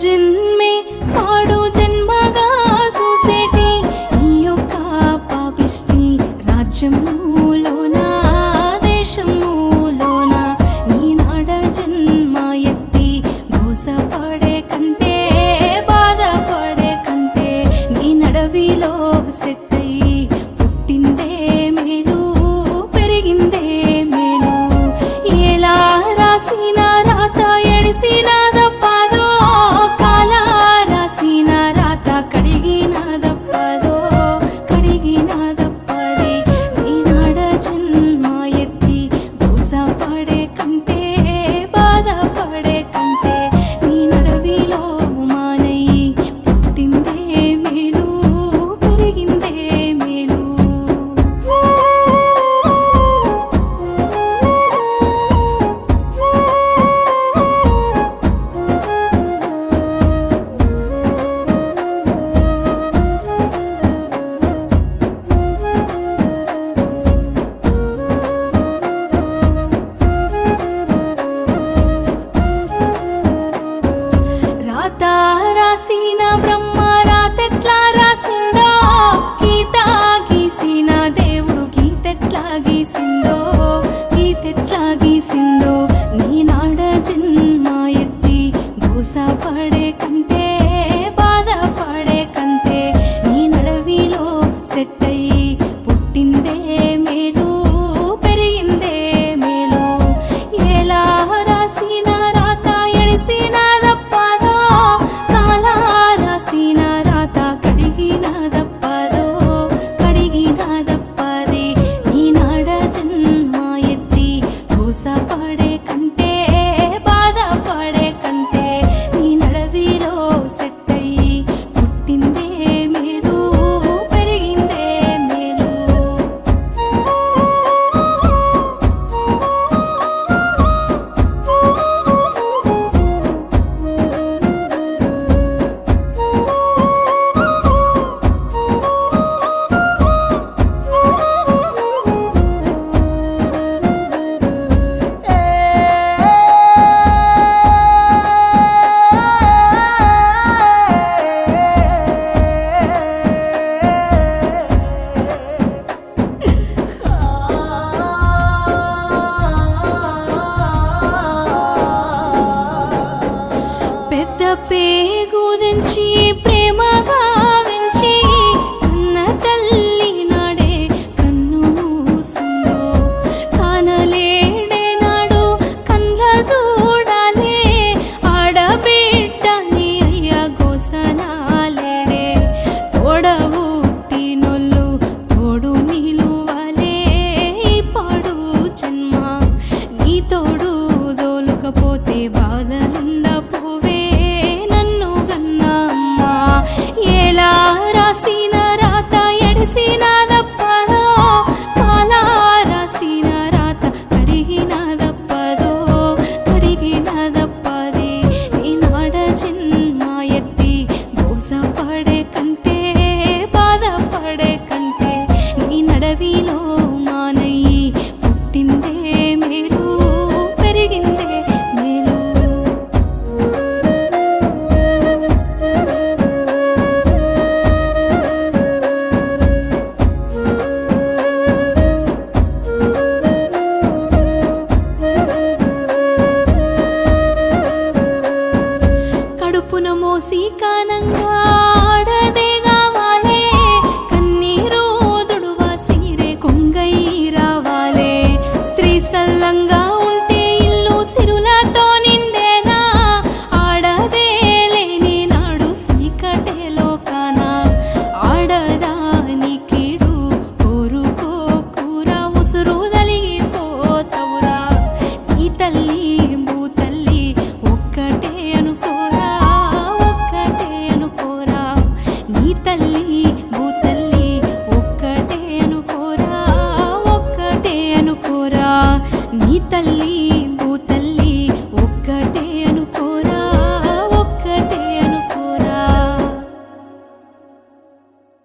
జన్మే పాడు జన్మగా చూసేటి ఈ యొక్క పాపిష్టి రాజ్యములోన దేశములోన నీనాడ జన్మ ఎత్తి మోసపడే కంటే బాధపడే కంటే నీ నడవిలో సెట్ అయ్యి పుట్టిందే మేలు పెరిగిందే మేలు ఎలా రాసిన రాత ఎడిసిన రాసిన బ్రహ్మ రాతెట్లా రాసిందో గీత గీసిన దేవుడు గీతెట్లా గీసిందో గీతెట్లా గీసిందో నీనాడ జన్మ ఎత్తి మోసపడే కంటే బాధపడే కంటే నీ నడవిలో సెట్ అయ్యి పుట్టిందే మేలు పెరిగిందే మేలు ఎలా రాసిన రాత ఎడిసిన పడే కంటే బాధపడే కంటే నీ నడవిలో సెట్ అయ్యి పుట్టిందే మేలు పెరిగిందే మేలు పేగుదించి ప్రేమగా వెంచి కన్న తల్లి నాడే కన్ను మూసిందో కానలేడే నాడు కండ్ల చూడాలే ఆడబిడ్డని అయ్య గోసనాలేడే తోడబుట్టినోళ్ళు తోడు నిలువలే ఈ పాడు జన్మ నీ తోడు దోలుకపోతే బాధలుండపోవే ఎలా రాసిన రాత ఎడిసిన దప్పదో కాలా రాసిన రాత కడిగిన దప్పదో కడిగిన దప్పది నీనాడ జన్మ ఎత్తి మోసపడే కంటే బాధపడే కంటే నీ నడవిలో మానయ్యి పుట్టిందే మేలు పెరిగిందే మేలు మోసి కానంగా ఆడదే కావాలే కన్నీరు దుడువ సీరే కొంగై రావాలే స్త్రీ సల్లంగా ఉంటే ఇల్లు సిరులతో నిండేనా ఆడదే లేని నాడు సీకటే లోకాన ఆడదాని కీడు కోరుకోకూర ఉసురు దలిగిపోతవురా నీ తల్లి భూతల్లి ఒక్కటే అనుకోరా నీ తల్లి భూతల్లి ఒక్కటే అనుకోరా నీ తల్లి